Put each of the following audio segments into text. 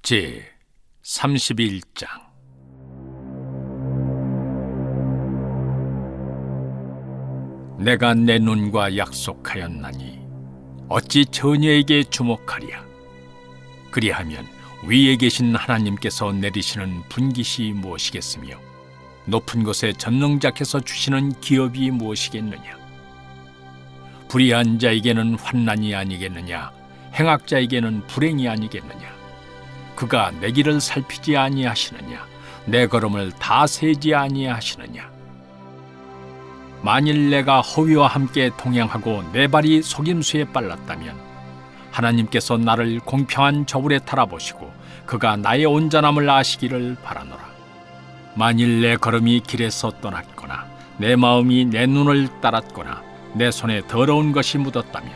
제 31장. 내가 내 눈과 약속하였나니 어찌 처녀에게 주목하랴. 그리하면 위에 계신 하나님께서 내리시는 분깃이 무엇이겠으며 높은 곳에 전능자께서 주시는 기업이 무엇이겠느냐. 불의한 자에게는 환난이 아니겠느냐, 행악자에게는 불행이 아니겠느냐. 그가 내 길을 살피지 아니하시느냐, 내 걸음을 다 세지 아니하시느냐. 만일 내가 허위와 함께 동행하고 내 발이 속임수에 빨랐다면 하나님께서 나를 공평한 저울에 달아보시고 그가 나의 온전함을 아시기를 바라노라. 만일 내 걸음이 길에서 떠났거나 내 마음이 내 눈을 따랐거나 내 손에 더러운 것이 묻었다면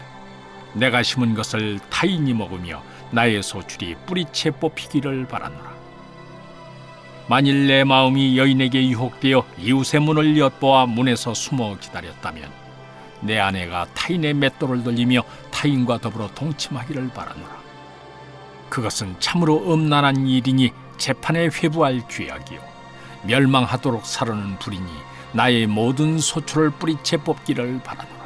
내가 심은 것을 타인이 먹으며 나의 소출이 뿌리채 뽑히기를 바라노라. 만일 내 마음이 여인에게 유혹되어 이웃의 문을 엿보아 문에서 숨어 기다렸다면 내 아내가 타인의 맷돌을 돌리며 타인과 더불어 동침하기를 바라노라. 그것은 참으로 음란한 일이니 재판에 회부할 죄악이요 멸망하도록 사르는 불이니 나의 모든 소출을 뿌리채 뽑기를 바라노라.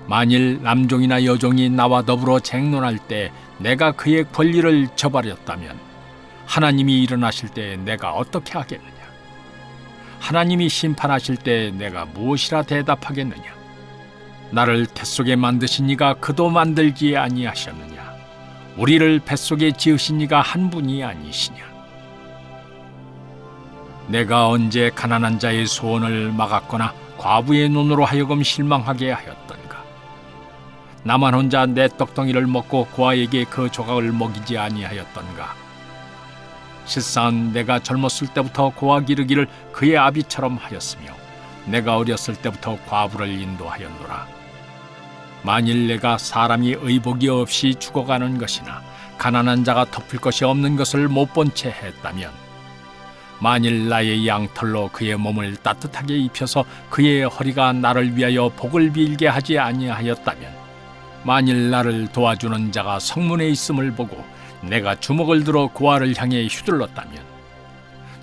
만일 남종이나 여종이 나와 더불어 쟁론할 때 내가 그의 권리를 저버렸다면 하나님이 일어나실 때 내가 어떻게 하겠느냐? 하나님이 심판하실 때 내가 무엇이라 대답하겠느냐? 나를 뱃속에 만드신 이가 그도 만들지 아니하셨느냐? 우리를 뱃속에 지으신 이가 한 분이 아니시냐? 내가 언제 가난한 자의 소원을 막았거나 과부의 눈으로 하여금 실망하게 하였던가? 나만 혼자 내 떡덩이를 먹고 고아에게 그 조각을 먹이지 아니하였던가? 실상 내가 젊었을 때부터 고아 기르기를 그의 아비처럼 하였으며 내가 어렸을 때부터 과부를 인도하였노라. 만일 내가 사람이 의복이 없이 죽어가는 것이나 가난한 자가 덮을 것이 없는 것을 못 본 채 했다면, 만일 나의 양털로 그의 몸을 따뜻하게 입혀서 그의 허리가 나를 위하여 복을 빌게 하지 아니하였다면, 만일 나를 도와주는 자가 성문에 있음을 보고 내가 주먹을 들어 고아를 향해 휘둘렀다면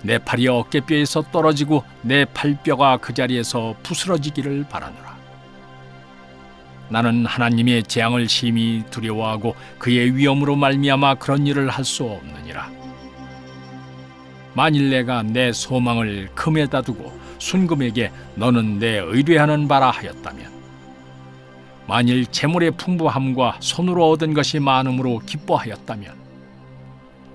내 팔이 어깨뼈에서 떨어지고 내 팔뼈가 그 자리에서 부스러지기를 바라노라. 나는 하나님의 재앙을 심히 두려워하고 그의 위엄으로 말미암아 그런 일을 할 수 없느니라. 만일 내가 내 소망을 금에다 두고 순금에게 너는 내 의뢰하는 바라 하였다면, 만일 재물의 풍부함과 손으로 얻은 것이 많음으로 기뻐하였다면,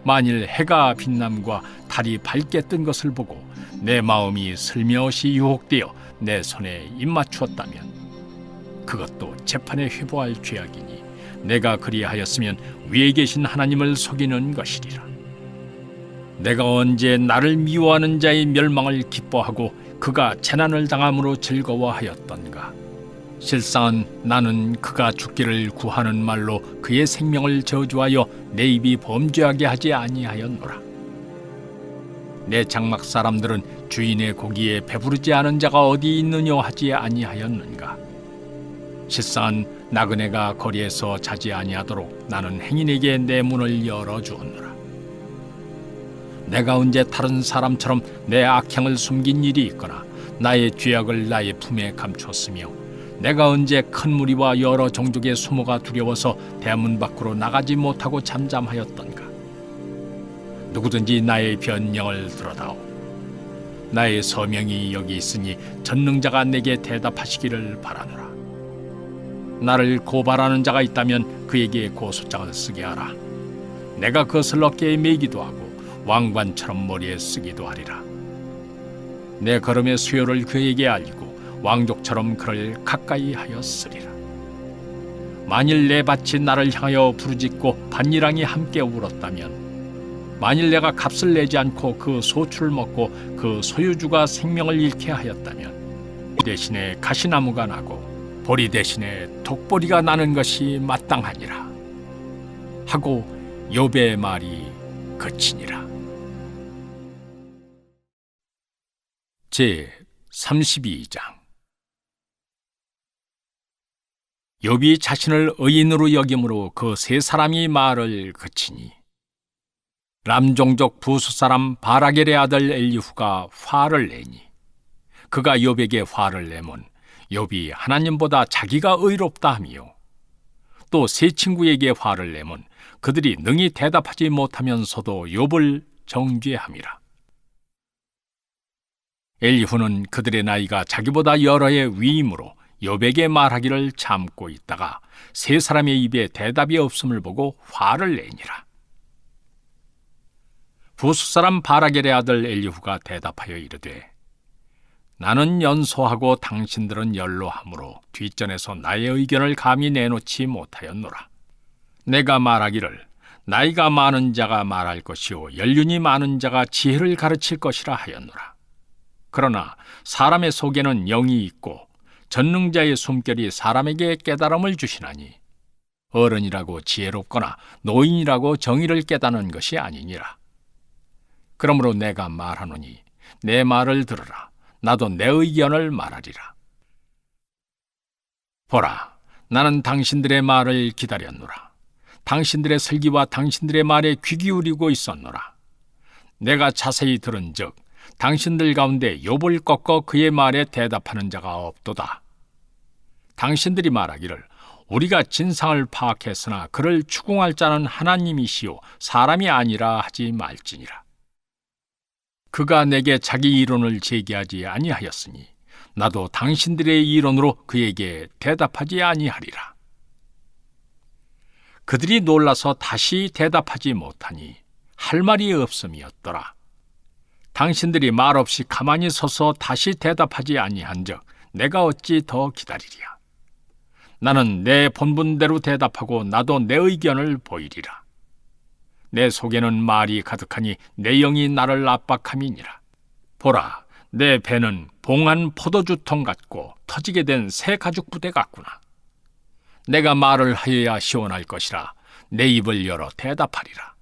만일 해가 빛남과 달이 밝게 뜬 것을 보고 내 마음이 슬며시 유혹되어 내 손에 입맞추었다면 그것도 재판에 회부할 죄악이니 내가 그리하였으면 위에 계신 하나님을 속이는 것이리라. 내가 언제 나를 미워하는 자의 멸망을 기뻐하고 그가 재난을 당함으로 즐거워하였던가? 실상은 나는 그가 죽기를 구하는 말로 그의 생명을 저주하여 내 입이 범죄하게 하지 아니하였노라. 내 장막 사람들은 주인의 고기에 배부르지 않은 자가 어디 있느냐 하지 아니하였는가? 실상은 나그네가 거리에서 자지 아니하도록 나는 행인에게 내 문을 열어주었노라. 내가 언제 다른 사람처럼 내 악행을 숨긴 일이 있거나 나의 죄악을 나의 품에 감추었으며 내가 언제 큰 무리와 여러 종족의 수모가 두려워서 대문 밖으로 나가지 못하고 잠잠하였던가? 누구든지 나의 변명을 들어다오. 나의 서명이 여기 있으니 전능자가 내게 대답하시기를 바라노라. 나를 고발하는 자가 있다면 그에게 고소장을 쓰게 하라. 내가 그것을 어깨에 매기도 하고 왕관처럼 머리에 쓰기도 하리라. 내 걸음의 수요를 그에게 알리고 왕족처럼 그를 가까이 하였으리라. 만일 내 밭이 나를 향하여 부르짖고 밭일랑이 함께 울었다면, 만일 내가 값을 내지 않고 그 소출을 먹고 그 소유주가 생명을 잃게 하였다면 대신에 가시나무가 나고 보리 대신에 독보리가 나는 것이 마땅하니라 하고 욥의 말이 그치니라. 제 32장. 욥이 자신을 의인으로 여김으로 그 세 사람이 말을 그치니 람종족 부스 사람 바라겔의 아들 엘리후가 화를 내니 그가 욥에게 화를 내면 욥이 하나님보다 자기가 의롭다 하며 또 세 친구에게 화를 내면 그들이 능히 대답하지 못하면서도 욥을 정죄함이라. 엘리후는 그들의 나이가 자기보다 여러 해 위임으로 욥에게 말하기를 참고 있다가 세 사람의 입에 대답이 없음을 보고 화를 내니라. 부스 사람 바라겔의 아들 엘리후가 대답하여 이르되 나는 연소하고 당신들은 연로하므로 뒷전에서 나의 의견을 감히 내놓지 못하였노라. 내가 말하기를 나이가 많은 자가 말할 것이요 연륜이 많은 자가 지혜를 가르칠 것이라 하였노라. 그러나 사람의 속에는 영이 있고 전능자의 숨결이 사람에게 깨달음을 주시나니 어른이라고 지혜롭거나 노인이라고 정의를 깨닫는 것이 아니니라. 그러므로 내가 말하노니 내 말을 들으라. 나도 내 의견을 말하리라. 보라, 나는 당신들의 말을 기다렸노라. 당신들의 설기와 당신들의 말에 귀 기울이고 있었노라. 내가 자세히 들은즉 당신들 가운데 욥을 꺾어 그의 말에 대답하는 자가 없도다. 당신들이 말하기를 우리가 진상을 파악했으나 그를 추궁할 자는 하나님이시요 사람이 아니라 하지 말지니라. 그가 내게 자기 이론을 제기하지 아니하였으니 나도 당신들의 이론으로 그에게 대답하지 아니하리라. 그들이 놀라서 다시 대답하지 못하니 할 말이 없음이었더라. 당신들이 말없이 가만히 서서 다시 대답하지 아니한즉 내가 어찌 더 기다리랴. 나는 내 본분대로 대답하고 나도 내 의견을 보이리라. 내 속에는 말이 가득하니 내 영이 나를 압박함이니라. 보라, 내 배는 봉한 포도주통 같고 터지게 된 새 가죽 부대 같구나. 내가 말을 하여야 시원할 것이라 내 입을 열어 대답하리라.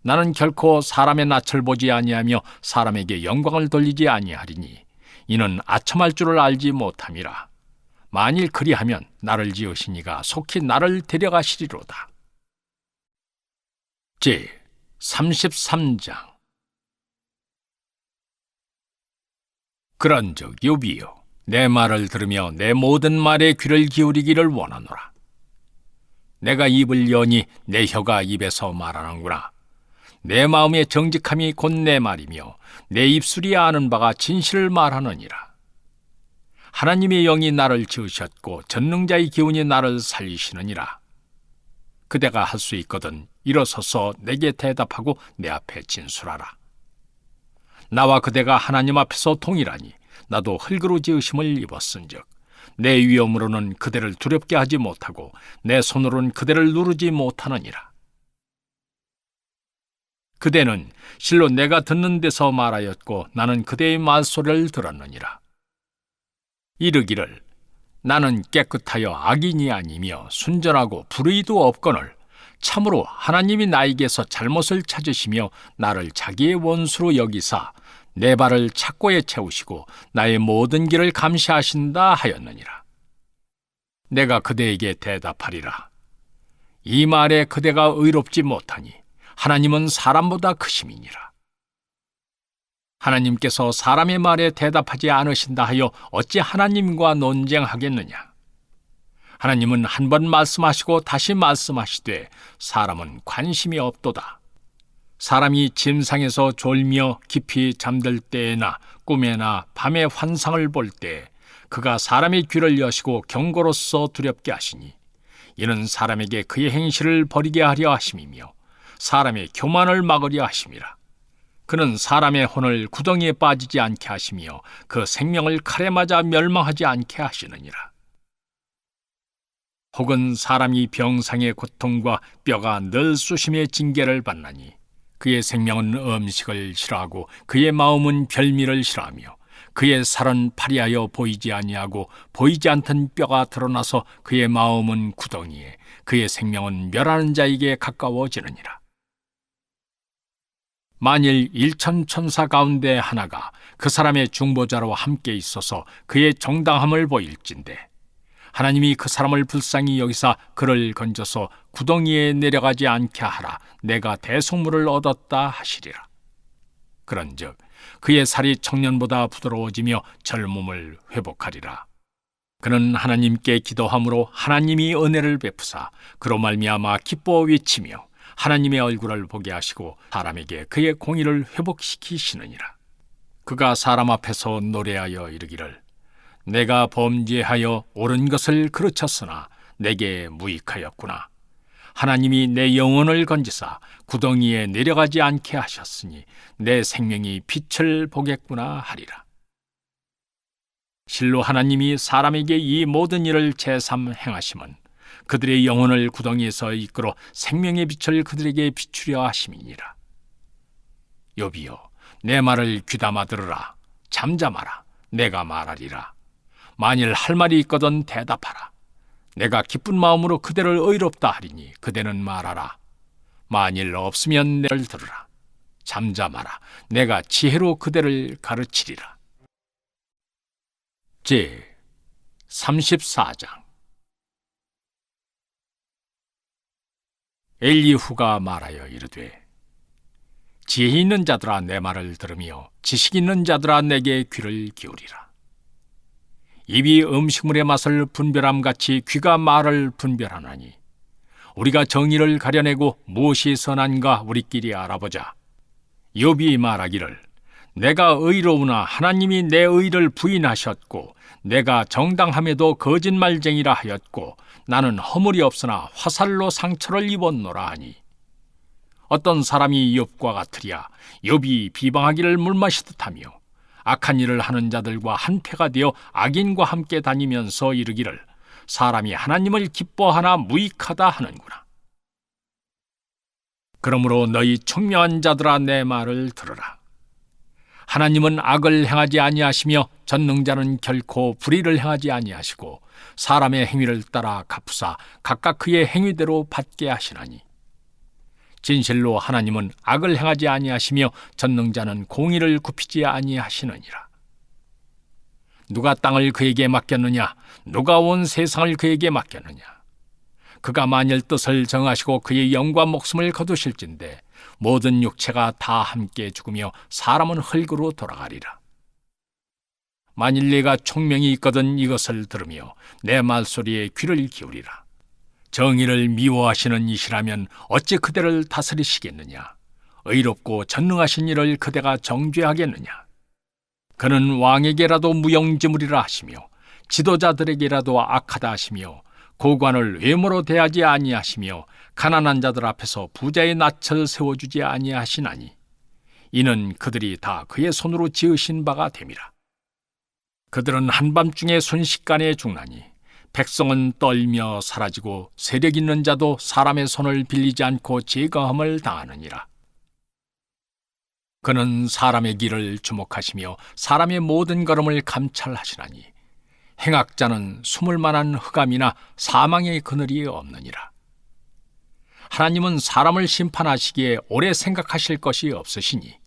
나는 결코 사람의 낯을 보지 아니하며 사람에게 영광을 돌리지 아니하리니 이는 아첨할 줄을 알지 못함이라. 만일 그리하면 나를 지으시니가 속히 나를 데려가시리로다. 제 33장. 그런즉 욥이여, 내 말을 들으며 내 모든 말에 귀를 기울이기를 원하노라. 내가 입을 여니 내 혀가 입에서 말하는구나. 내 마음의 정직함이 곧 내 말이며 내 입술이 아는 바가 진실을 말하느니라. 하나님의 영이 나를 지으셨고 전능자의 기운이 나를 살리시느니라. 그대가 할 수 있거든 일어서서 내게 대답하고 내 앞에 진술하라. 나와 그대가 하나님 앞에서 동일하니 나도 흙으로 지으심을 입었은즉 내 위엄으로는 그대를 두렵게 하지 못하고 내 손으로는 그대를 누르지 못하느니라. 그대는 실로 내가 듣는 데서 말하였고 나는 그대의 말소리를 들었느니라. 이르기를 나는 깨끗하여 악인이 아니며 순전하고 불의도 없거늘 참으로 하나님이 나에게서 잘못을 찾으시며 나를 자기의 원수로 여기사 내 발을 착고에 채우시고 나의 모든 길을 감시하신다 하였느니라. 내가 그대에게 대답하리라. 이 말에 그대가 의롭지 못하니 하나님은 사람보다 크심이니라. 하나님께서 사람의 말에 대답하지 않으신다 하여 어찌 하나님과 논쟁하겠느냐? 하나님은 한 번 말씀하시고 다시 말씀하시되 사람은 관심이 없도다. 사람이 침상에서 졸며 깊이 잠들 때에나 꿈에나 밤에 환상을 볼 때 그가 사람의 귀를 여시고 경고로써 두렵게 하시니 이는 사람에게 그의 행실을 버리게 하려 하심이며 사람의 교만을 막으려 하심이라. 그는 사람의 혼을 구덩이에 빠지지 않게 하시며 그 생명을 칼에 맞아 멸망하지 않게 하시느니라. 혹은 사람이 병상의 고통과 뼈가 늘 수심의 징계를 받나니 그의 생명은 음식을 싫어하고 그의 마음은 별미를 싫어하며 그의 살은 파리하여 보이지 아니하고 보이지 않던 뼈가 드러나서 그의 마음은 구덩이에 그의 생명은 멸하는 자에게 가까워지느니라. 만일 일천천사 가운데 하나가 그 사람의 중보자로 함께 있어서 그의 정당함을 보일진대 하나님이 그 사람을 불쌍히 여기사 그를 건져서 구덩이에 내려가지 않게 하라. 내가 대속물을 얻었다 하시리라. 그런즉 그의 살이 청년보다 부드러워지며 젊음을 회복하리라. 그는 하나님께 기도함으로 하나님이 은혜를 베푸사 그로 말미암아 기뻐 외치며 하나님의 얼굴을 보게 하시고 사람에게 그의 공의를 회복시키시느니라. 그가 사람 앞에서 노래하여 이르기를 내가 범죄하여 옳은 것을 그르쳤으나 내게 무익하였구나. 하나님이 내 영혼을 건지사 구덩이에 내려가지 않게 하셨으니 내 생명이 빛을 보겠구나 하리라. 실로 하나님이 사람에게 이 모든 일을 제삼 행하심은 그들의 영혼을 구덩이에서 이끌어 생명의 빛을 그들에게 비추려 하심이니라. 욥이여, 내 말을 귀담아 들으라. 잠잠하라. 내가 말하리라. 만일 할 말이 있거든 대답하라. 내가 기쁜 마음으로 그대를 의롭다 하리니 그대는 말하라. 만일 없으면 내를 들으라. 잠잠하라. 내가 지혜로 그대를 가르치리라. 제 34장. 엘리후가 말하여 이르되 지혜 있는 자들아 내 말을 들으며 지식 있는 자들아 내게 귀를 기울이라. 입이 음식물의 맛을 분별함같이 귀가 말을 분별하나니 우리가 정의를 가려내고 무엇이 선한가 우리끼리 알아보자. 욥이 말하기를 내가 의로우나 하나님이 내 의를 부인하셨고 내가 정당함에도 거짓말쟁이라 하였고 나는 허물이 없으나 화살로 상처를 입었노라 하니 어떤 사람이 욥과 같으랴. 욥이 비방하기를 물마시듯 하며 악한 일을 하는 자들과 한패가 되어 악인과 함께 다니면서 이르기를 사람이 하나님을 기뻐하나 무익하다 하는구나. 그러므로 너희 총명한 자들아 내 말을 들으라. 하나님은 악을 행하지 아니하시며 전능자는 결코 불의를 행하지 아니하시고 사람의 행위를 따라 갚으사 각각 그의 행위대로 받게 하시나니 진실로 하나님은 악을 행하지 아니하시며 전능자는 공의를 굽히지 아니하시느니라. 누가 땅을 그에게 맡겼느냐? 누가 온 세상을 그에게 맡겼느냐? 그가 만일 뜻을 정하시고 그의 영과 목숨을 거두실진데 모든 육체가 다 함께 죽으며 사람은 흙으로 돌아가리라. 만일 네가 총명이 있거든 이것을 들으며 내 말소리에 귀를 기울이라. 정의를 미워하시는 이시라면 어찌 그대를 다스리시겠느냐? 의롭고 전능하신 이를 그대가 정죄하겠느냐? 그는 왕에게라도 무용지물이라 하시며 지도자들에게라도 악하다 하시며 고관을 외모로 대하지 아니하시며 가난한 자들 앞에서 부자의 낯을 세워주지 아니하시나니 이는 그들이 다 그의 손으로 지으신 바가 됨이라. 그들은 한밤중에 순식간에 죽나니 백성은 떨며 사라지고 세력 있는 자도 사람의 손을 빌리지 않고 제거함을 당하느니라. 그는 사람의 길을 주목하시며 사람의 모든 걸음을 감찰하시나니 행악자는 숨을 만한 흑암이나 사망의 그늘이 없느니라. 하나님은 사람을 심판하시기에 오래 생각하실 것이 없으시니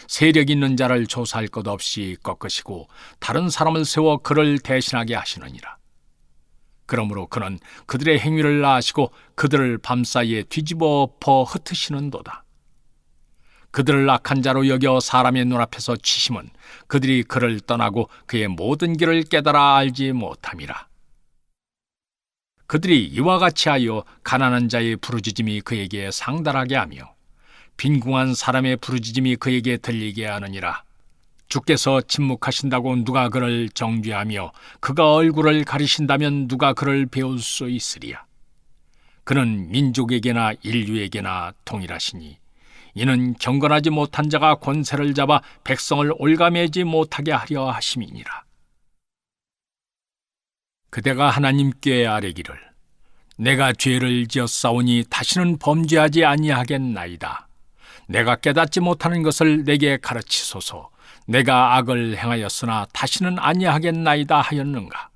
세력 있는 자를 조사할 것 없이 꺾으시고 다른 사람을 세워 그를 대신하게 하시느니라. 그러므로 그는 그들의 행위를 아시고 그들을 밤사이에 뒤집어 엎어 흩으시는도다. 그들을 악한 자로 여겨 사람의 눈앞에서 치심은 그들이 그를 떠나고 그의 모든 길을 깨달아 알지 못함이라. 그들이 이와 같이 하여 가난한 자의 부르짖음이 그에게 상달하게 하며 빈궁한 사람의 부르짖음이 그에게 들리게 하느니라. 주께서 침묵하신다고 누가 그를 정죄하며 그가 얼굴을 가리신다면 누가 그를 배울 수 있으리야. 그는 민족에게나 인류에게나 동일하시니 이는 경건하지 못한 자가 권세를 잡아 백성을 올가매지 못하게 하려 하심이니라. 그대가 하나님께 아뢰기를 내가 죄를 지었사오니 다시는 범죄하지 아니하겠나이다. 내가 깨닫지 못하는 것을 내게 가르치소서. 내가 악을 행하였으나 다시는 아니하겠나이다 하였는가?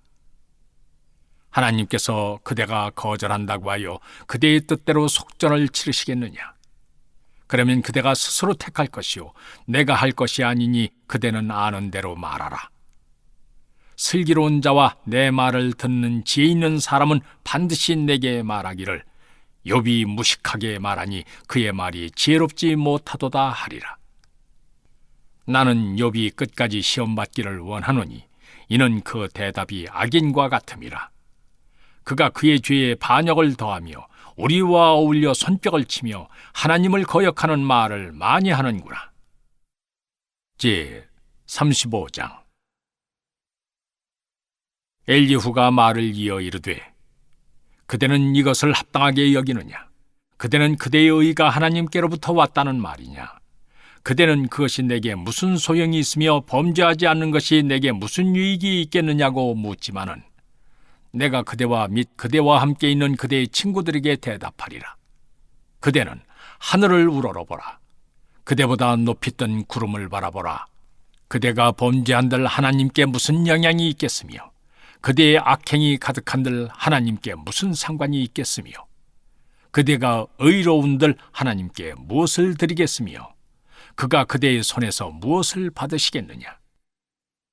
하나님께서 그대가 거절한다고 하여 그대의 뜻대로 속전을 치르시겠느냐? 그러면 그대가 스스로 택할 것이요 내가 할 것이 아니니 그대는 아는 대로 말하라. 슬기로운 자와 내 말을 듣는 지혜 있는 사람은 반드시 내게 말하기를 욥이 무식하게 말하니 그의 말이 지혜롭지 못하도다 하리라. 나는 욥이 끝까지 시험받기를 원하노니 이는 그 대답이 악인과 같음이라. 그가 그의 죄에 반역을 더하며 우리와 어울려 손뼉을 치며 하나님을 거역하는 말을 많이 하는구나. 제 35장. 엘리후가 말을 이어 이르되 그대는 이것을 합당하게 여기느냐? 그대는 그대의 의가 하나님께로부터 왔다는 말이냐? 그대는 그것이 내게 무슨 소용이 있으며 범죄하지 않는 것이 내게 무슨 유익이 있겠느냐고 묻지만은 내가 그대와 및 그대와 함께 있는 그대의 친구들에게 대답하리라. 그대는 하늘을 우러러보라. 그대보다 높이 뜬 구름을 바라보라. 그대가 범죄한들 하나님께 무슨 영향이 있겠으며 그대의 악행이 가득한들 하나님께 무슨 상관이 있겠으며 그대가 의로운들 하나님께 무엇을 드리겠으며 그가 그대의 손에서 무엇을 받으시겠느냐?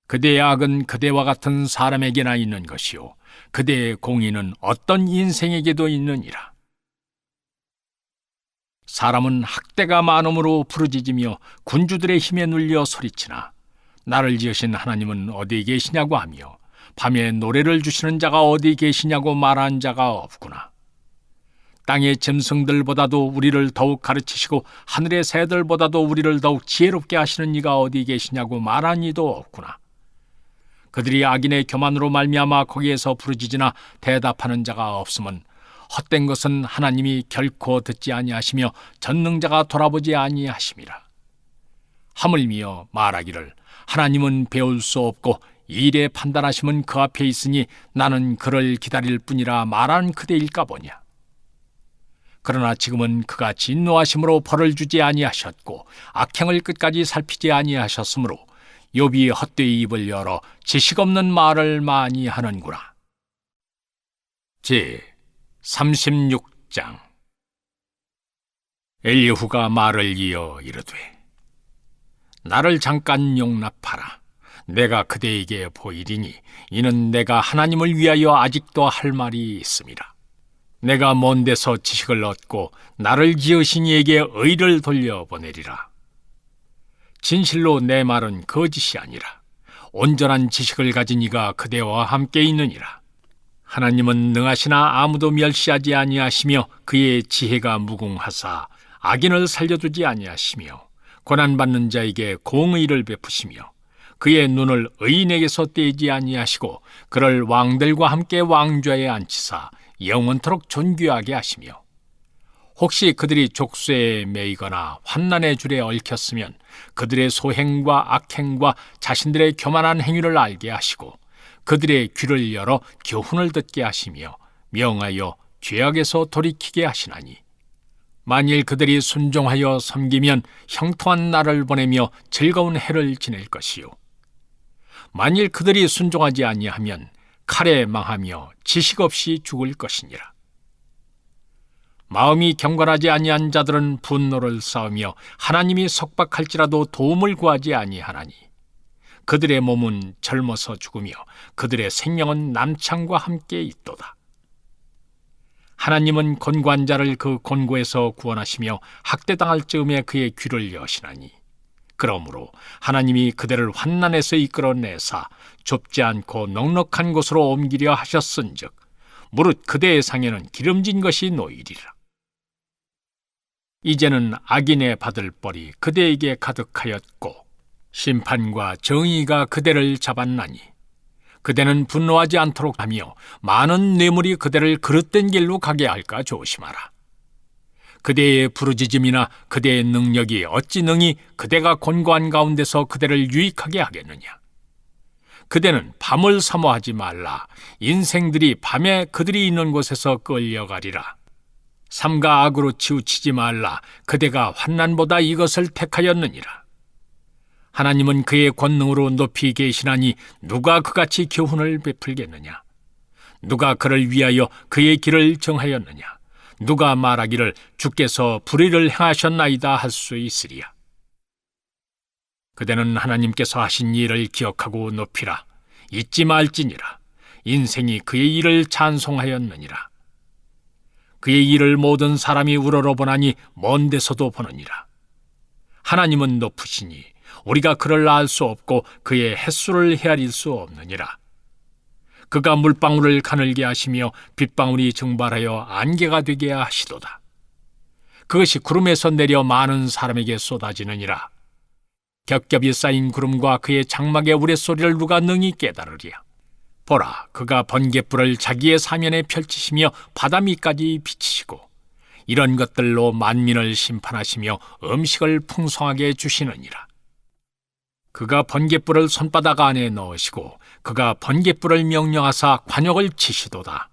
그대의 악은 그대와 같은 사람에게나 있는 것이요 그대의 공의는 어떤 인생에게도 있느니라. 사람은 학대가 많음으로 부르짖으며 군주들의 힘에 눌려 소리치나 나를 지으신 하나님은 어디 계시냐고 하며 밤에 노래를 주시는 자가 어디 계시냐고 말한 자가 없구나. 땅의 짐승들보다도 우리를 더욱 가르치시고 하늘의 새들보다도 우리를 더욱 지혜롭게 하시는 이가 어디 계시냐고 말한 이도 없구나. 그들이 악인의 교만으로 말미암아 거기에서 부르짖으나 대답하는 자가 없음은 헛된 것은 하나님이 결코 듣지 아니하시며 전능자가 돌아보지 아니하심이라. 하물며 말하기를 하나님은 배울 수 없고 일에 판단하심은 그 앞에 있으니 나는 그를 기다릴 뿐이라 말한 그대일까 보냐. 그러나 지금은 그가 진노하심으로 벌을 주지 아니하셨고 악행을 끝까지 살피지 아니하셨으므로 욥이 헛되이 입을 열어 지식 없는 말을 많이 하는구나. 제 36장. 엘리후가 말을 이어 이르되 나를 잠깐 용납하라. 내가 그대에게 보이리니 이는 내가 하나님을 위하여 아직도 할 말이 있음이라. 내가 먼 데서 지식을 얻고 나를 지으신 이에게 의를 돌려보내리라. 진실로 내 말은 거짓이 아니라 온전한 지식을 가진 이가 그대와 함께 있느니라. 하나님은 능하시나 아무도 멸시하지 아니하시며 그의 지혜가 무궁하사 악인을 살려두지 아니하시며 고난받는 자에게 공의를 베푸시며 그의 눈을 의인에게서 떼지 아니하시고 그를 왕들과 함께 왕좌에 앉히사 영원토록 존귀하게 하시며 혹시 그들이 족쇄에 매이거나 환난의 줄에 얽혔으면 그들의 소행과 악행과 자신들의 교만한 행위를 알게 하시고 그들의 귀를 열어 교훈을 듣게 하시며 명하여 죄악에서 돌이키게 하시나니 만일 그들이 순종하여 섬기면 형통한 날을 보내며 즐거운 해를 지낼 것이요 만일 그들이 순종하지 아니하면 칼에 망하며 지식 없이 죽을 것이니라. 마음이 경건하지 아니한 자들은 분노를 쌓으며 하나님이 속박할지라도 도움을 구하지 아니하나니 그들의 몸은 젊어서 죽으며 그들의 생명은 남창과 함께 있도다. 하나님은 곤고한 자를 그 곤고에서 구원하시며 학대당할 즈음에 그의 귀를 여시나니 그러므로 하나님이 그들을 환난에서 이끌어내사 좁지 않고 넉넉한 곳으로 옮기려 하셨은즉 무릇 그대의 상에는 기름진 것이 놓이리라. 이제는 악인의 받을 벌이 그대에게 가득하였고 심판과 정의가 그대를 잡았나니 그대는 분노하지 않도록 하며 많은 뇌물이 그대를 그릇된 길로 가게 할까 조심하라. 그대의 부르짖음이나 그대의 능력이 어찌 능히 그대가 곤고한 가운데서 그대를 유익하게 하겠느냐. 그대는 밤을 사모하지 말라. 인생들이 밤에 그들이 있는 곳에서 끌려가리라. 삼가 악으로 치우치지 말라. 그대가 환난보다 이것을 택하였느니라. 하나님은 그의 권능으로 높이 계시나니 누가 그같이 교훈을 베풀겠느냐. 누가 그를 위하여 그의 길을 정하였느냐. 누가 말하기를 주께서 불의를 행하셨나이다 할 수 있으리야. 그대는 하나님께서 하신 일을 기억하고 높이라. 잊지 말지니라. 인생이 그의 일을 찬송하였느니라. 그의 일을 모든 사람이 우러러보나니 먼 데서도 보느니라. 하나님은 높으시니 우리가 그를 알 수 없고 그의 햇수를 헤아릴 수 없느니라. 그가 물방울을 가늘게 하시며 빗방울이 증발하여 안개가 되게 하시도다. 그것이 구름에서 내려 많은 사람에게 쏟아지느니라. 겹겹이 쌓인 구름과 그의 장막의 우레소리를 누가 능히 깨달으랴. 보라, 그가 번갯불을 자기의 사면에 펼치시며 바다 밑까지 비치시고 이런 것들로 만민을 심판하시며 음식을 풍성하게 주시느니라. 그가 번갯불을 손바닥 안에 넣으시고 그가 번갯불을 명령하사 관역을 치시도다.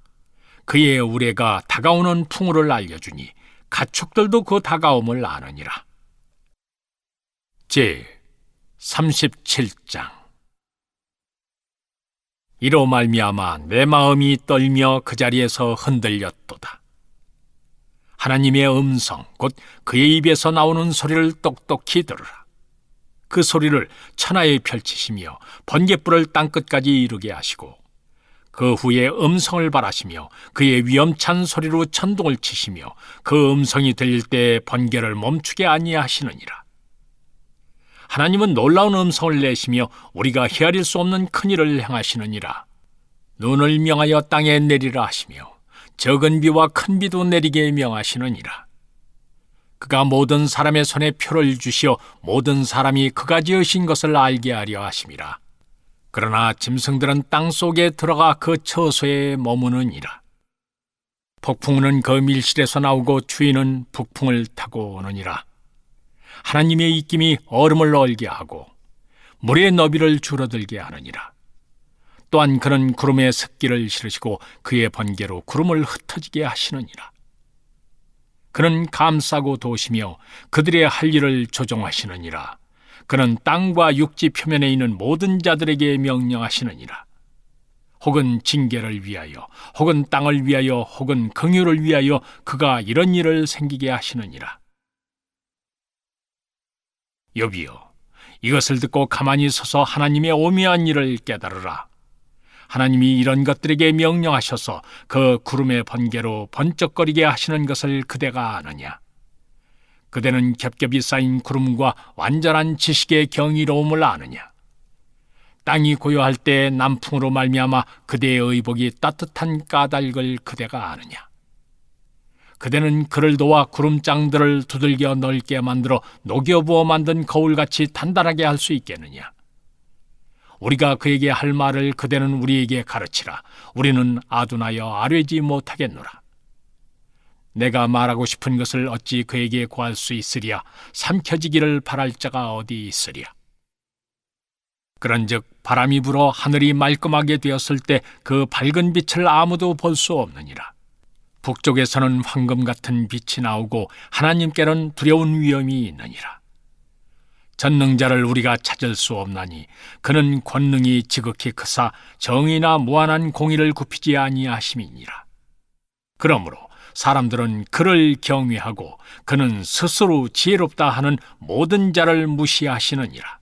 그의 우레가 다가오는 풍우를 알려주니 가축들도 그 다가옴을 아느니라. 제 37장. 이로 말미암아 내 마음이 떨며 그 자리에서 흔들렸도다. 하나님의 음성, 곧 그의 입에서 나오는 소리를 똑똑히 들으라. 그 소리를 천하에 펼치시며 번갯불을 땅끝까지 이르게 하시고 그 후에 음성을 발하시며 그의 위엄찬 소리로 천둥을 치시며 그 음성이 들릴 때 번개를 멈추게 아니하시느니라. 하나님은 놀라운 음성을 내시며 우리가 헤아릴 수 없는 큰 일을 행하시느니라. 눈을 명하여 땅에 내리라 하시며 적은 비와 큰 비도 내리게 명하시느니라. 그가 모든 사람의 손에 표를 주시어 모든 사람이 그가 지으신 것을 알게 하려 하심이라. 그러나 짐승들은 땅 속에 들어가 그 처소에 머무느니라. 폭풍우는 그 밀실에서 나오고 추위는 북풍을 타고 오느니라. 하나님의 입김이 얼음을 얼게 하고 물의 너비를 줄어들게 하느니라. 또한 그는 구름에 습기를 실으시고 그의 번개로 구름을 흩어지게 하시느니라. 그는 감싸고 도시며 그들의 할 일을 조종하시느니라. 그는 땅과 육지 표면에 있는 모든 자들에게 명령하시느니라. 혹은 징계를 위하여, 혹은 땅을 위하여, 혹은 긍휼을 위하여 그가 이런 일을 생기게 하시느니라. 여비여, 이것을 듣고 가만히 서서 하나님의 오묘한 일을 깨달으라. 하나님이 이런 것들에게 명령하셔서 그 구름의 번개로 번쩍거리게 하시는 것을 그대가 아느냐? 그대는 겹겹이 쌓인 구름과 완전한 지식의 경이로움을 아느냐? 땅이 고요할 때 남풍으로 말미암아 그대의 의복이 따뜻한 까닭을 그대가 아느냐? 그대는 그를 도와 구름장들을 두들겨 넓게 만들어 녹여부어 만든 거울같이 단단하게 할 수 있겠느냐? 우리가 그에게 할 말을 그대는 우리에게 가르치라. 우리는 아둔하여 아뢰지 못하겠노라. 내가 말하고 싶은 것을 어찌 그에게 구할 수 있으랴? 삼켜지기를 바랄 자가 어디 있으랴? 그런즉 바람이 불어 하늘이 말끔하게 되었을 때 그 밝은 빛을 아무도 볼 수 없느니라. 북쪽에서는 황금 같은 빛이 나오고 하나님께는 두려운 위엄이 있느니라. 전능자를 우리가 찾을 수 없나니 그는 권능이 지극히 크사 정의나 무한한 공의를 굽히지 아니하심이니라. 그러므로 사람들은 그를 경외하고 그는 스스로 지혜롭다 하는 모든 자를 무시하시느니라.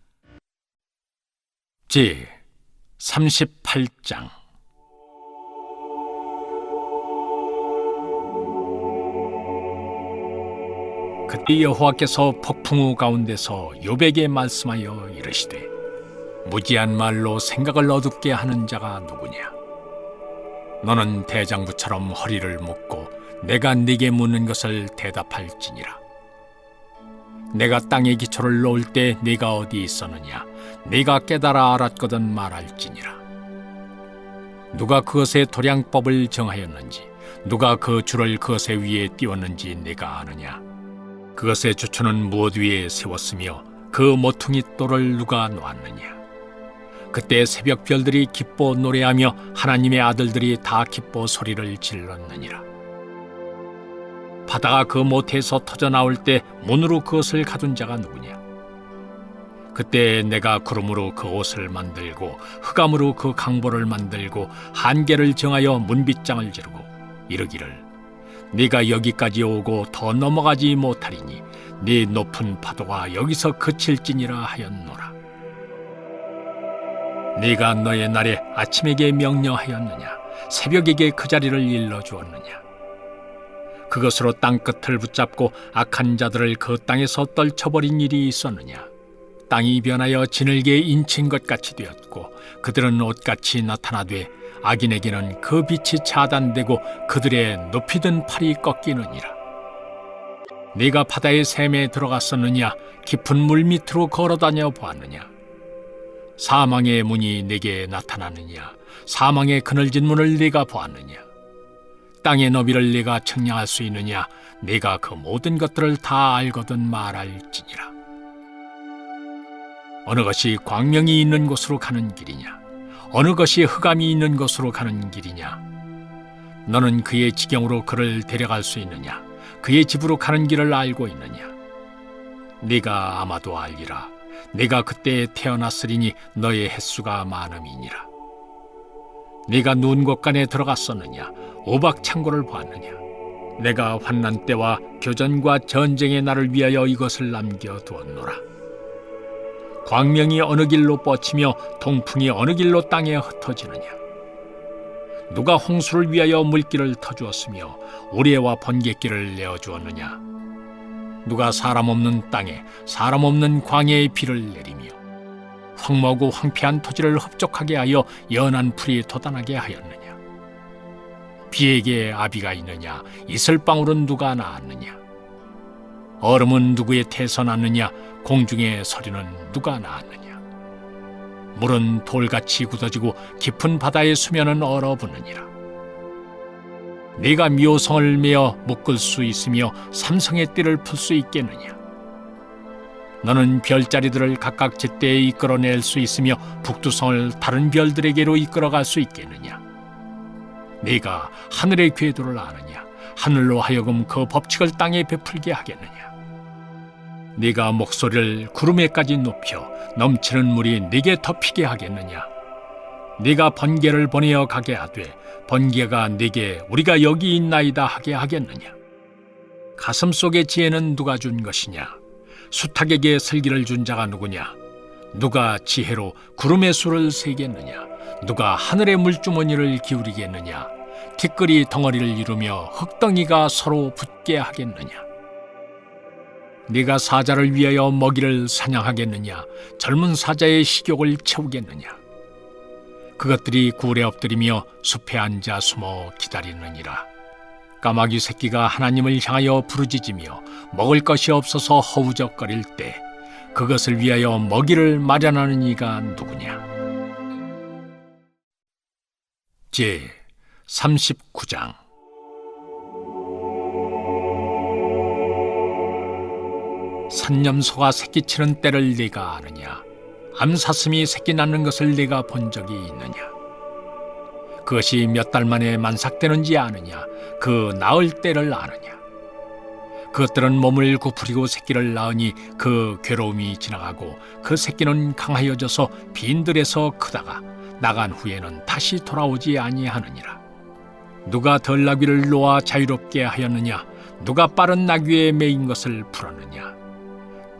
제 38장. 그때 여호와께서 폭풍우 가운데서 욥에게 말씀하여 이르시되 무지한 말로 생각을 어둡게 하는 자가 누구냐? 너는 대장부처럼 허리를 묶고 내가 네게 묻는 것을 대답할지니라. 내가 땅에 기초를 놓을 때 네가 어디 있었느냐? 네가 깨달아 알았거든 말할지니라. 누가 그것의 도량법을 정하였는지 누가 그 줄을 그것의 위에 띄웠는지 네가 아느냐? 그것의 주초는 무엇 위에 세웠으며 그 모퉁이 돌을 누가 놓았느냐? 그때 새벽 별들이 기뻐 노래하며 하나님의 아들들이 다 기뻐 소리를 질렀느니라. 바다가 그 모태에서 터져 나올 때 문으로 그것을 가둔 자가 누구냐? 그때 내가 구름으로 그 옷을 만들고 흑암으로 그 강보를 만들고 한계를 정하여 문빗장을 지르고 이르기를 네가 여기까지 오고 더 넘어가지 못하리니 네 높은 파도가 여기서 그칠지니라 하였노라. 네가 너의 날에 아침에게 명령하였느냐? 새벽에게 그 자리를 일러주었느냐? 그것으로 땅끝을 붙잡고 악한 자들을 그 땅에서 떨쳐버린 일이 있었느냐? 땅이 변하여 지늘개에 인친 것 같이 되었고 그들은 옷같이 나타나되 악인에게는 그 빛이 차단되고 그들의 높이 든 팔이 꺾이느니라. 네가 바다의 샘에 들어갔었느냐? 깊은 물 밑으로 걸어다녀 보았느냐? 사망의 문이 네게 나타나느냐? 사망의 그늘진 문을 네가 보았느냐? 땅의 너비를 네가 측량할 수 있느냐? 네가 그 모든 것들을 다 알거든 말할지니라. 어느 것이 광명이 있는 곳으로 가는 길이냐? 어느 것이 흑암이 있는 곳으로 가는 길이냐? 너는 그의 지경으로 그를 데려갈 수 있느냐? 그의 집으로 가는 길을 알고 있느냐? 네가 아마도 알리라. 네가 그때에 태어났으리니 너의 횟수가 많음이니라. 네가 누운 곳간에 들어갔었느냐? 오박 창고를 보았느냐? 내가 환난 때와 교전과 전쟁의 날을 위하여 이것을 남겨두었노라. 광명이 어느 길로 뻗치며 동풍이 어느 길로 땅에 흩어지느냐? 누가 홍수를 위하여 물길을 터주었으며 우레와 번갯길을 내어주었느냐? 누가 사람 없는 땅에 사람 없는 광야의 비를 내리며 황무하고 황폐한 토지를 흡족하게 하여 연한 풀이 돋아나게 하였느냐? 비에게 아비가 있느냐? 이슬방울은 누가 낳았느냐? 얼음은 누구의 태에서 났느냐? 공중의 서리는 누가 낳았느냐? 물은 돌같이 굳어지고 깊은 바다의 수면은 얼어붙느니라. 네가 묘성을 메어 묶을 수 있으며 삼성의 띠를 풀 수 있겠느냐? 너는 별자리들을 각각 제때에 이끌어낼 수 있으며 북두성을 다른 별들에게로 이끌어갈 수 있겠느냐? 네가 하늘의 궤도를 아느냐? 하늘로 하여금 그 법칙을 땅에 베풀게 하겠느냐? 네가 목소리를 구름에까지 높여 넘치는 물이 네게 덮이게 하겠느냐? 네가 번개를 보내어 가게 하되 번개가 네게 우리가 여기 있나이다 하게 하겠느냐? 가슴 속의 지혜는 누가 준 것이냐? 수탉에게 슬기를 준 자가 누구냐? 누가 지혜로 구름의 수를 세겠느냐? 누가 하늘의 물주머니를 기울이겠느냐? 티끌이 덩어리를 이루며 흙덩이가 서로 붙게 하겠느냐? 네가 사자를 위하여 먹이를 사냥하겠느냐? 젊은 사자의 식욕을 채우겠느냐? 그것들이 굴에 엎드리며 숲에 앉아 숨어 기다리느니라. 까마귀 새끼가 하나님을 향하여 부르짖으며 먹을 것이 없어서 허우적거릴 때 그것을 위하여 먹이를 마련하는 이가 누구냐? 제 39장. 산염소가 새끼치는 때를 네가 아느냐? 암사슴이 새끼 낳는 것을 네가 본 적이 있느냐? 그것이 몇 달 만에 만삭되는지 아느냐? 그 낳을 때를 아느냐? 그것들은 몸을 구부리고 새끼를 낳으니 그 괴로움이 지나가고 그 새끼는 강하여져서 빈들에서 크다가 나간 후에는 다시 돌아오지 아니하느니라. 누가 덜나귀를 놓아 자유롭게 하였느냐? 누가 빠른 나귀에 매인 것을 풀었느냐?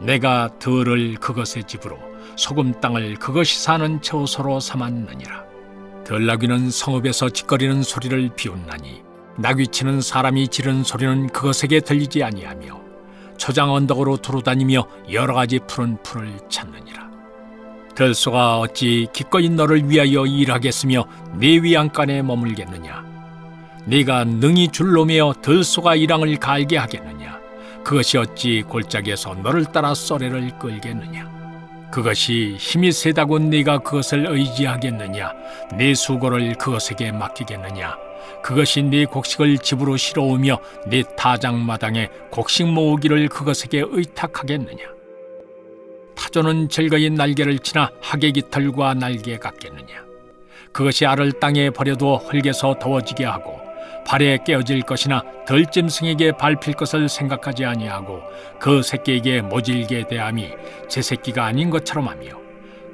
내가 들을 그것의 집으로 소금 땅을 그것이 사는 처소로 삼았느니라. 덜나귀는 성읍에서 짓거리는 소리를 비웃나니 나귀치는 사람이 지른 소리는 그것에게 들리지 아니하며 초장 언덕으로 두루다니며 여러 가지 푸른 풀을 찾느니라. 들소가 어찌 기꺼이 너를 위하여 일하겠으며 네 위안간에 머물겠느냐? 네가 능히 줄로 매어 들소가 이랑을 갈게 하겠느냐? 그것이 어찌 골짜기에서 너를 따라 쏘래를 끌겠느냐? 그것이 힘이 세다고 네가 그것을 의지하겠느냐? 네 수고를 그것에게 맡기겠느냐? 그것이 네 곡식을 집으로 실어오며 네 타작마당에 곡식 모으기를 그것에게 의탁하겠느냐? 타조는 즐거이 날개를 치나 하계 깃털과 날개 같겠느냐? 그것이 알을 땅에 버려도 흙에서 더워지게 하고 발에 깨어질 것이나 덜짐승에게 밟힐 것을 생각하지 아니하고 그 새끼에게 모질게 대함이 제 새끼가 아닌 것처럼 하며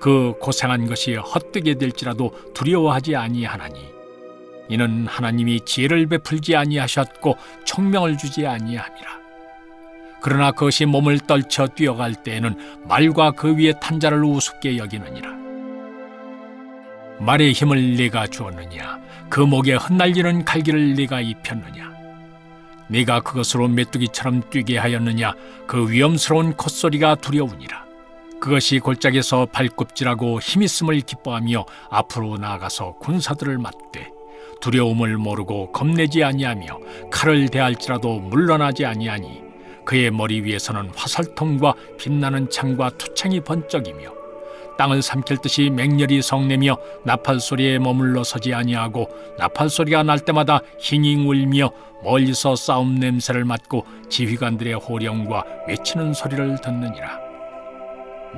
그 고생한 것이 헛되게 될지라도 두려워하지 아니하나니 이는 하나님이 지혜를 베풀지 아니하셨고 총명을 주지 아니함이라. 그러나 그것이 몸을 떨쳐 뛰어갈 때에는 말과 그 위에 탄 자를 우습게 여기느니라. 말의 힘을 네가 주었느냐? 그 목에 흩날리는 갈기를 네가 입혔느냐? 네가 그것으로 메뚜기처럼 뛰게 하였느냐? 그 위험스러운 콧소리가 두려우니라. 그것이 골짜기에서 발굽질하고 힘있음을 기뻐하며 앞으로 나아가서 군사들을 맞되 두려움을 모르고 겁내지 아니하며 칼을 대할지라도 물러나지 아니하니 그의 머리 위에서는 화살통과 빛나는 창과 투창이 번쩍이며 땅을 삼킬 듯이 맹렬히 성내며 나팔 소리에 머물러 서지 아니하고 나팔 소리가 날 때마다 힝잉 울며 멀리서 싸움 냄새를 맡고 지휘관들의 호령과 외치는 소리를 듣느니라.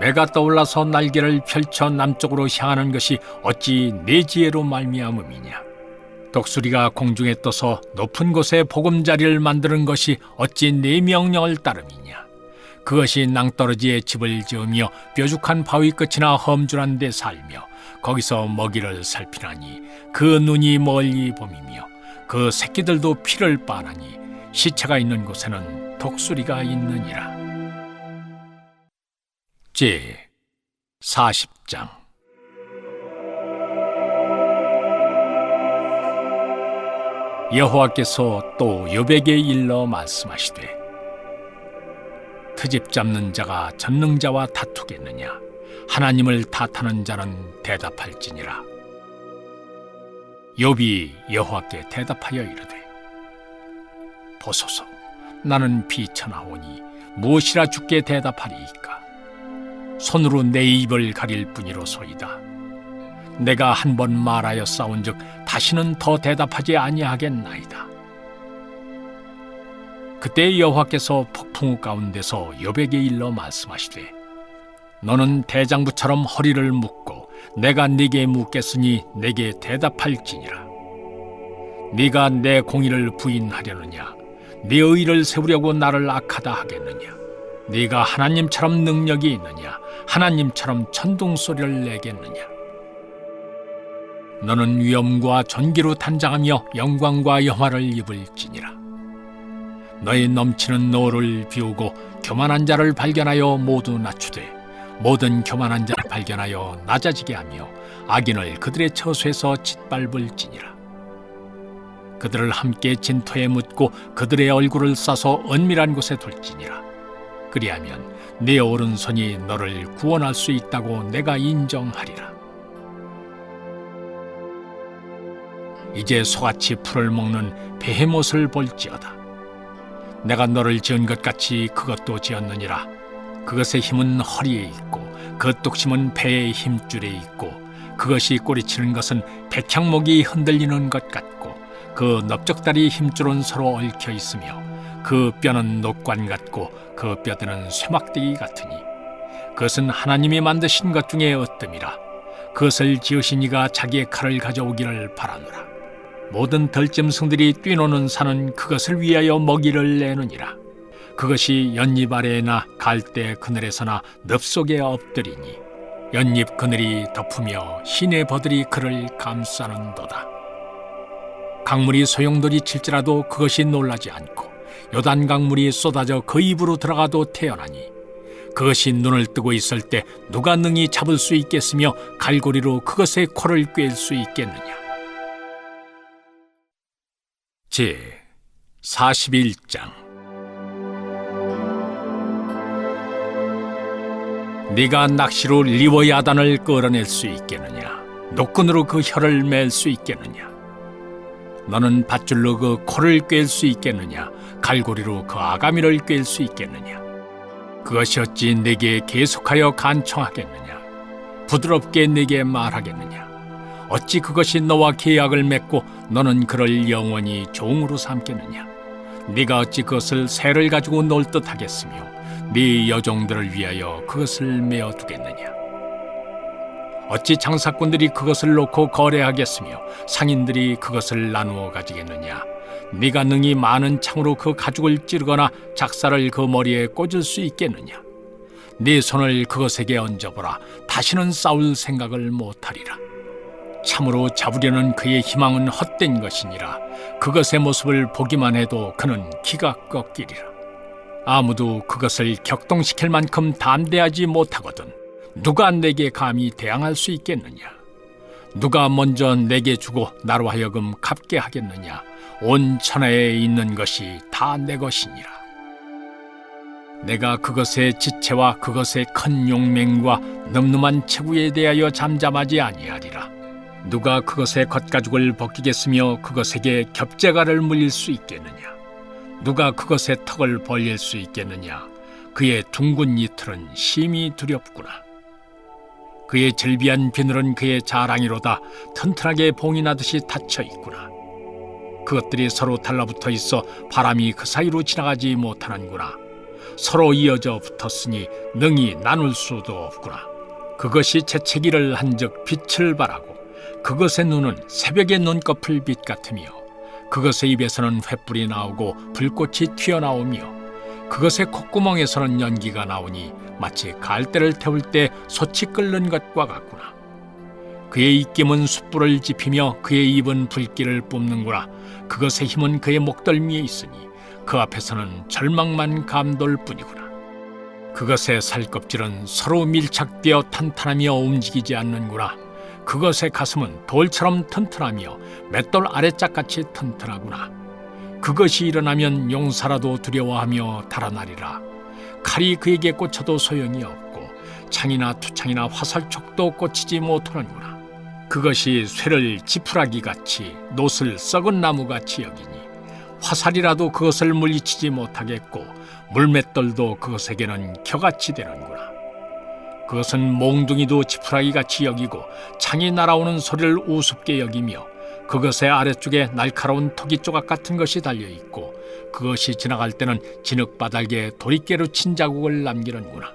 매가 떠올라서 날개를 펼쳐 남쪽으로 향하는 것이 어찌 내 지혜로 말미암음이냐? 독수리가 공중에 떠서 높은 곳에 보금자리를 만드는 것이 어찌 내 명령을 따름이냐? 그것이 낭떠러지에 집을 지으며 뾰족한 바위 끝이나 험준한 데 살며 거기서 먹이를 살피나니 그 눈이 멀리 봄이며 그 새끼들도 피를 빠나니 시체가 있는 곳에는 독수리가 있느니라. 제 40장. 여호와께서 또 욥에게 일러 말씀하시되 트집 잡는 자가 전능자와 다투겠느냐? 하나님을 탓하는 자는 대답할지니라. 욥이 여호와께 대답하여 이르되 보소서, 나는 비천하오니 무엇이라 주께 대답하리이까? 손으로 내 입을 가릴 뿐이로소이다. 내가 한 번 말하여 싸운즉 다시는 더 대답하지 아니하겠나이다. 그때 여호와께서 폭풍우 가운데서 욥에게 일러 말씀하시되 너는 대장부처럼 허리를 묶고 내가 네게 묻겠으니 내게 대답할지니라. 네가 내 공의를 부인하려느냐? 네 의를 세우려고 나를 악하다 하겠느냐? 네가 하나님처럼 능력이 있느냐? 하나님처럼 천둥소리를 내겠느냐? 너는 위엄과 존귀로 단장하며 영광과 영화를 입을지니라. 너의 넘치는 노를 비우고 교만한 자를 발견하여 모두 낮추되 모든 교만한 자를 발견하여 낮아지게 하며 악인을 그들의 처소에서 짓밟을지니라. 그들을 함께 진토에 묻고 그들의 얼굴을 싸서 은밀한 곳에 둘지니라. 그리하면 네 오른손이 너를 구원할 수 있다고 내가 인정하리라. 이제 소같이 풀을 먹는 베헤못을 볼지어다. 내가 너를 지은 것 같이 그것도 지었느니라. 그것의 힘은 허리에 있고 그 뚝심은 배의 힘줄에 있고 그것이 꼬리치는 것은 백향목이 흔들리는 것 같고 그 넓적다리 힘줄은 서로 얽혀 있으며 그 뼈는 녹관 같고 그 뼈대는 쇠막대기 같으니 그것은 하나님이 만드신 것 중에 으뜸이라. 그것을 지으신 이가 자기의 칼을 가져오기를 바라노라. 모든 들짐승들이 뛰노는 산은 그것을 위하여 먹이를 내느니라. 그것이 연잎 아래에나 갈대 그늘에서나 늪 속에 엎드리니 연잎 그늘이 덮으며 시내 버들이 그를 감싸는도다. 강물이 소용돌이 칠지라도 그것이 놀라지 않고 요단 강물이 쏟아져 그 입으로 들어가도 태어나니 그것이 눈을 뜨고 있을 때 누가 능히 잡을 수 있겠으며 갈고리로 그것의 코를 꿰일 수 있겠느냐. 제 41장. 네가 낚시로 리워야단을 끌어낼 수 있겠느냐? 노끈으로 그 혀를 맬 수 있겠느냐? 너는 밧줄로 그 코를 꿰일 수 있겠느냐? 갈고리로 그 아가미를 꿰일 수 있겠느냐? 그것이 어찌 네게 계속하여 간청하겠느냐? 부드럽게 네게 말하겠느냐? 어찌 그것이 너와 계약을 맺고 너는 그를 영원히 종으로 삼겠느냐? 네가 어찌 그것을 새를 가지고 놀 듯하겠으며 네 여종들을 위하여 그것을 메어두겠느냐? 어찌 장사꾼들이 그것을 놓고 거래하겠으며 상인들이 그것을 나누어 가지겠느냐? 네가 능히 많은 창으로 그 가죽을 찌르거나 작사를 그 머리에 꽂을 수 있겠느냐? 네 손을 그것에게 얹어보라. 다시는 싸울 생각을 못하리라. 참으로 잡으려는 그의 희망은 헛된 것이니라. 그것의 모습을 보기만 해도 그는 기가 꺾이리라. 아무도 그것을 격동시킬 만큼 담대하지 못하거든 누가 내게 감히 대항할 수 있겠느냐? 누가 먼저 내게 주고 나로 하여금 갚게 하겠느냐? 온 천하에 있는 것이 다 내 것이니라. 내가 그것의 지체와 그것의 큰 용맹과 늠름한 체구에 대하여 잠잠하지 아니하리라. 누가 그것의 겉가죽을 벗기겠으며 그것에게 겹재갈을 물릴 수 있겠느냐? 누가 그것의 턱을 벌릴 수 있겠느냐? 그의 둥근 이틀은 심히 두렵구나. 그의 절비한 비늘은 그의 자랑이로다. 튼튼하게 봉이 나듯이 닫혀 있구나. 그것들이 서로 달라붙어 있어 바람이 그 사이로 지나가지 못하는구나. 서로 이어져 붙었으니 능히 나눌 수도 없구나. 그것이 재채기를 한즉 빛을 발하고 그것의 눈은 새벽의 눈꺼풀 빛 같으며 그것의 입에서는 횃불이 나오고 불꽃이 튀어나오며 그것의 콧구멍에서는 연기가 나오니 마치 갈대를 태울 때 솥이 끓는 것과 같구나. 그의 입김은 숯불을 지피며 그의 입은 불길을 뿜는구나. 그것의 힘은 그의 목덜미에 있으니 그 앞에서는 절망만 감돌 뿐이구나. 그것의 살껍질은 서로 밀착되어 탄탄하며 움직이지 않는구나. 그것의 가슴은 돌처럼 튼튼하며 맷돌 아래짝같이 튼튼하구나. 그것이 일어나면 용사라도 두려워하며 달아나리라. 칼이 그에게 꽂혀도 소용이 없고 창이나 투창이나 화살촉도 꽂히지 못하는구나. 그것이 쇠를 지푸라기같이 노슬 썩은 나무같이 여기니 화살이라도 그것을 물리치지 못하겠고 물맷돌도 그것에게는 겨같이 되는구나. 그것은 몽둥이도 지푸라기같이 여기고 창이 날아오는 소리를 우습게 여기며 그것의 아래쪽에 날카로운 토기 조각 같은 것이 달려있고 그것이 지나갈 때는 진흙바닥에 도리깨로 친 자국을 남기는구나.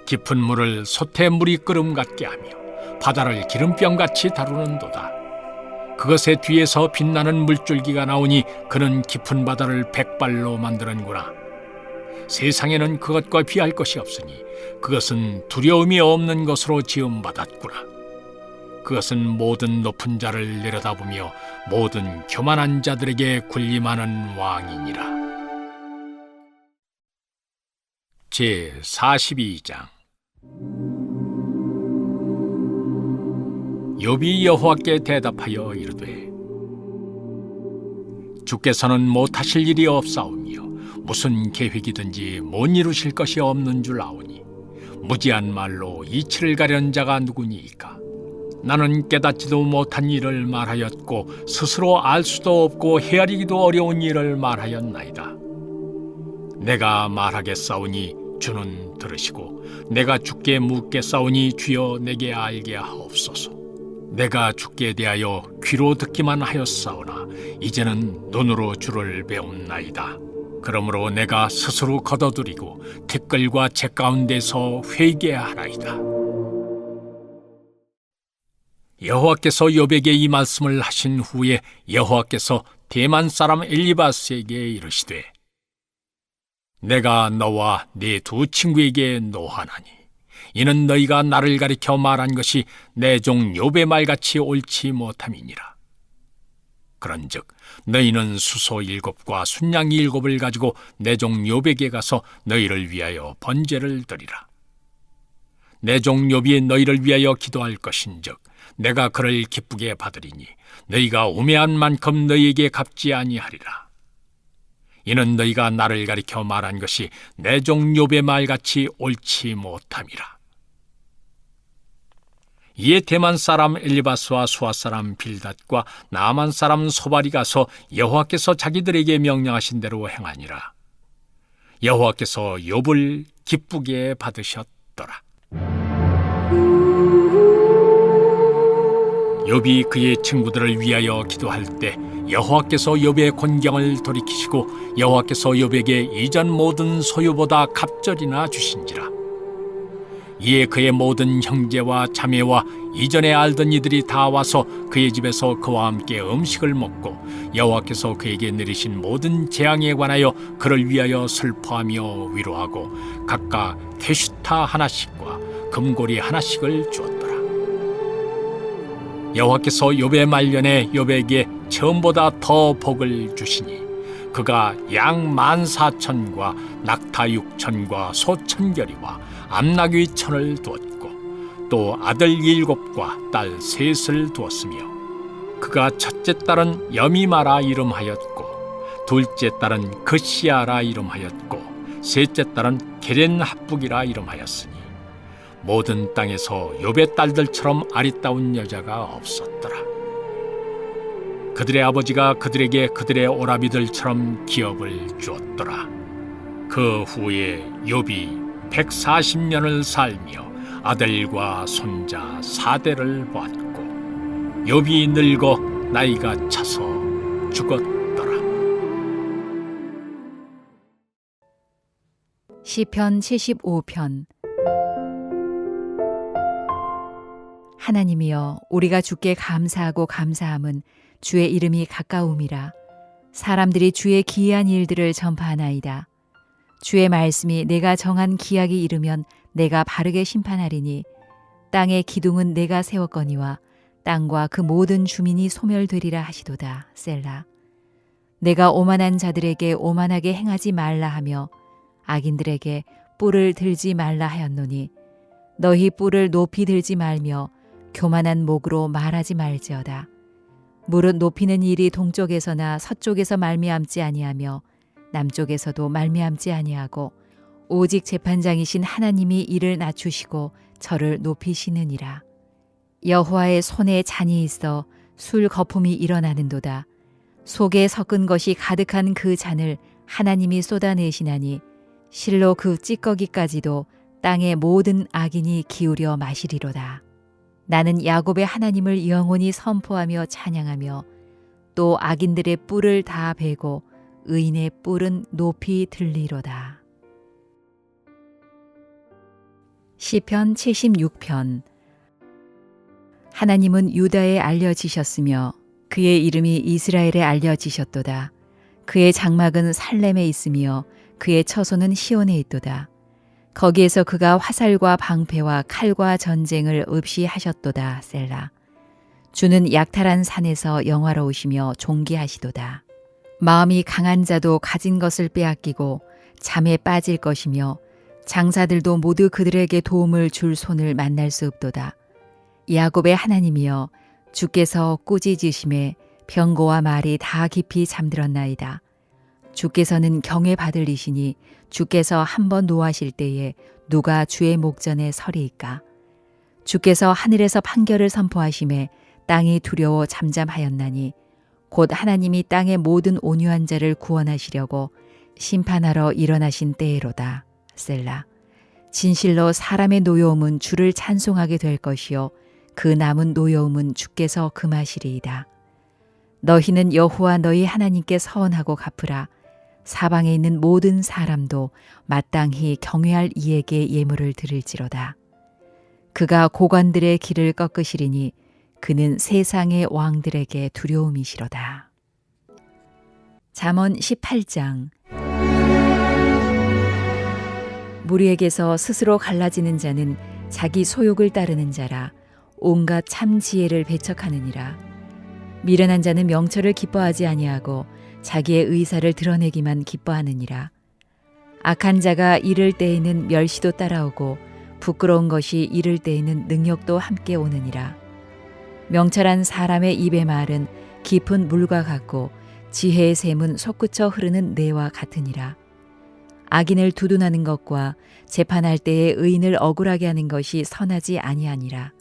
깊은 물을 솥에 물이 끓음 같게 하며 바다를 기름병같이 다루는도다. 그것의 뒤에서 빛나는 물줄기가 나오니 그는 깊은 바다를 백발로 만드는구나. 세상에는 그것과 비할 것이 없으니 그것은 두려움이 없는 것으로 지음받았구나. 그것은 모든 높은 자를 내려다보며 모든 교만한 자들에게 군림하는 왕이니라. 제42장. 욥이 여호와께 대답하여 이르되 주께서는 못하실 일이 없사오며 무슨 계획이든지 못 이루실 것이 없는 줄 아오니 무지한 말로 이치를 가려는 자가 누구니이까. 나는 깨닫지도 못한 일을 말하였고 스스로 알 수도 없고 헤아리기도 어려운 일을 말하였나이다. 내가 말하겠사오니 주는 들으시고 내가 주께 묻겠사오니 주여 내게 알게 하옵소서. 내가 주께 대하여 귀로 듣기만 하였사오나 이제는 눈으로 주를 배움나이다. 그러므로 내가 스스로 걷어들이고 티끌과 재 가운데서 회개하나이다. 여호와께서 욥에게 이 말씀을 하신 후에 여호와께서 대만 사람 엘리바스에게 이르시되 내가 너와 네 두 친구에게 노하나니 이는 너희가 나를 가리켜 말한 것이 내 종 욥의 말같이 옳지 못함이니라. 그런즉 너희는 수소 7과 순양 7을 가지고 내 종 욥에게 가서 너희를 위하여 번제를 드리라. 내 종 욥이 너희를 위하여 기도할 것인즉 내가 그를 기쁘게 받으리니 너희가 우매한 만큼 너희에게 갚지 아니하리라. 이는 너희가 나를 가리켜 말한 것이 내 종 욥의 말같이 옳지 못함이라. 이에 대만 사람 엘리바스와 수아 사람 빌닷과 나만 사람 소발이 가서 여호와께서 자기들에게 명령하신 대로 행하니라. 여호와께서 욥을 기쁘게 받으셨더라. 욥이 그의 친구들을 위하여 기도할 때 여호와께서 욥의 곤경을 돌이키시고 여호와께서 욥에게 이전 모든 소유보다 갑절이나 주신지라. 이에 그의 모든 형제와 자매와 이전에 알던 이들이 다 와서 그의 집에서 그와 함께 음식을 먹고 여호와께서 그에게 내리신 모든 재앙에 관하여 그를 위하여 슬퍼하며 위로하고 각각 게슈타 하나씩과 금고리 하나씩을 주었더라. 여호와께서 욥의 말년에 욥에게 처음보다 더 복을 주시니 그가 양 14,000과 낙타 6,000과 소 1,000결이와 암나귀 1,000을 두었고 또 아들 7과 딸 3을 두었으며 그가 첫째 딸은 여미마라 이름하였고 둘째 딸은 그시아라 이름하였고 셋째 딸은 게렌합북이라 이름하였으니 모든 땅에서 욥의 딸들처럼 아리따운 여자가 없었더라. 그들의 아버지가 그들에게 그들의 오라비들처럼 기업을 주었더라. 그 후에 욥이 140년을 살며 아들과 손자 4대를 보았고 욥이 늙어 나이가 차서 죽었더라. 시편 75편. 하나님이여, 우리가 주께 감사하고 감사함은 주의 이름이 가까움이라. 사람들이 주의 기이한 일들을 전파하나이다. 주의 말씀이 내가 정한 기약이 이르면 내가 바르게 심판하리니 땅의 기둥은 내가 세웠거니와 땅과 그 모든 주민이 소멸되리라 하시도다. 셀라. 내가 오만한 자들에게 오만하게 행하지 말라 하며 악인들에게 뿔을 들지 말라 하였노니 너희 뿔을 높이 들지 말며 교만한 목으로 말하지 말지어다. 무릇 높이는 일이 동쪽에서나 서쪽에서 말미암지 아니하며 남쪽에서도 말미암지 아니하고 오직 재판장이신 하나님이 이를 낮추시고 저를 높이시느니라. 여호와의 손에 잔이 있어 술 거품이 일어나는도다. 속에 섞은 것이 가득한 그 잔을 하나님이 쏟아내시나니 실로 그 찌꺼기까지도 땅의 모든 악인이 기울여 마시리로다. 나는 야곱의 하나님을 영원히 선포하며 찬양하며 또 악인들의 뿔을 다 베고 의인의 뿔은 높이 들리로다. 시편 76편. 하나님은 유다에 알려지셨으며 그의 이름이 이스라엘에 알려지셨도다. 그의 장막은 살렘에 있으며 그의 처소는 시온에 있도다. 거기에서 그가 화살과 방패와 칼과 전쟁을 없이 하셨도다. 셀라. 주는 약탈한 산에서 영화로우시며 존귀하시도다. 마음이 강한 자도 가진 것을 빼앗기고 잠에 빠질 것이며 장사들도 모두 그들에게 도움을 줄 손을 만날 수 없도다. 야곱의 하나님이여, 주께서 꾸짖으심에 병고와 말이 다 깊이 잠들었나이다. 주께서는 경외 받으리시니 주께서 한번 노하실 때에 누가 주의 목전에 서리이까. 주께서 하늘에서 판결을 선포하심에 땅이 두려워 잠잠하였나니 곧 하나님이 땅의 모든 온유한 자를 구원하시려고 심판하러 일어나신 때에로다. 셀라. 진실로 사람의 노여움은 주를 찬송하게 될 것이요 그 남은 노여움은 주께서 금하시리이다. 너희는 여호와 너희 하나님께 서원하고 갚으라. 사방에 있는 모든 사람도 마땅히 경외할 이에게 예물을 드릴지로다. 그가 고관들의 길을 꺾으시리니 그는 세상의 왕들에게 두려움이시로다. 잠언 18장. 무리에게서 스스로 갈라지는 자는 자기 소욕을 따르는 자라. 온갖 참 지혜를 배척하느니라. 미련한 자는 명철을 기뻐하지 아니하고 자기의 의사를 드러내기만 기뻐하느니라. 악한 자가 이를 때에는 멸시도 따라오고 부끄러운 것이 이를 때에는 능욕도 함께 오느니라. 명철한 사람의 입의 말은 깊은 물과 같고 지혜의 샘은 솟구쳐 흐르는 내와 같으니라. 악인을 두둔하는 것과 재판할 때에 의인을 억울하게 하는 것이 선하지 아니하니라.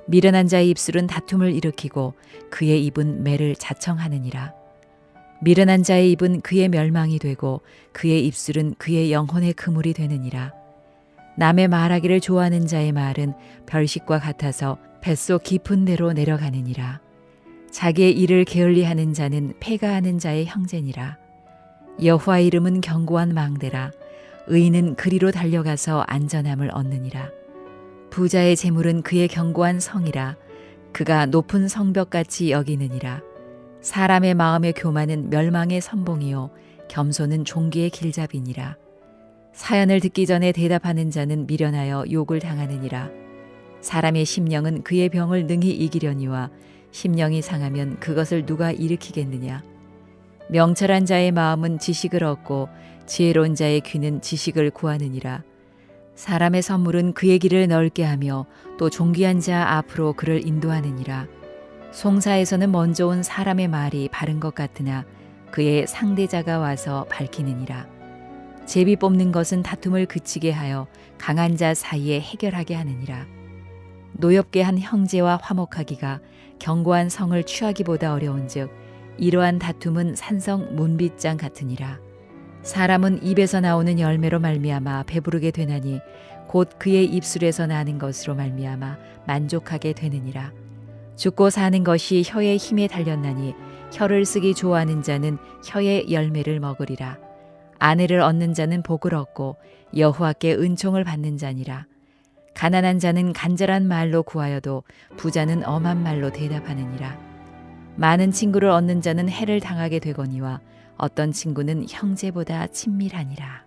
미련한 자의 입술은 다툼을 일으키고 그의 입은 매를 자청하느니라. 미련한 자의 입은 그의 멸망이 되고 그의 입술은 그의 영혼의 그물이 되느니라. 남의 말하기를 좋아하는 자의 말은 별식과 같아서 뱃속 깊은 데로 내려가느니라. 자기의 일을 게을리하는 자는 패가하는 자의 형제니라. 여호와의 이름은 견고한 망대라. 의인은 그리로 달려가서 안전함을 얻느니라. 부자의 재물은 그의 견고한 성이라. 그가 높은 성벽같이 여기느니라. 사람의 마음의 교만은 멸망의 선봉이요 겸손은 종기의 길잡이니라. 사연을 듣기 전에 대답하는 자는 미련하여 욕을 당하느니라. 사람의 심령은 그의 병을 능히 이기려니와 심령이 상하면 그것을 누가 일으키겠느냐. 명철한 자의 마음은 지식을 얻고 지혜로운 자의 귀는 지식을 구하느니라. 사람의 선물은 그의 길을 넓게 하며 또 존귀한 자 앞으로 그를 인도하느니라. 송사에서는 먼저 온 사람의 말이 바른 것 같으나 그의 상대자가 와서 밝히느니라. 제비 뽑는 것은 다툼을 그치게 하여 강한 자 사이에 해결하게 하느니라. 노엽게 한 형제와 화목하기가 견고한 성을 취하기보다 어려운즉 이러한 다툼은 산성 문빗장 같으니라. 사람은 입에서 나오는 열매로 말미암아 배부르게 되나니 곧 그의 입술에서 나는 것으로 말미암아 만족하게 되느니라. 죽고 사는 것이 혀의 힘에 달렸나니 혀를 쓰기 좋아하는 자는 혀의 열매를 먹으리라. 아내를 얻는 자는 복을 얻고 여호와께 은총을 받는 자니라. 가난한 자는 간절한 말로 구하여도 부자는 엄한 말로 대답하느니라. 많은 친구를 얻는 자는 해를 당하게 되거니와 어떤 친구는 형제보다 친밀하니라.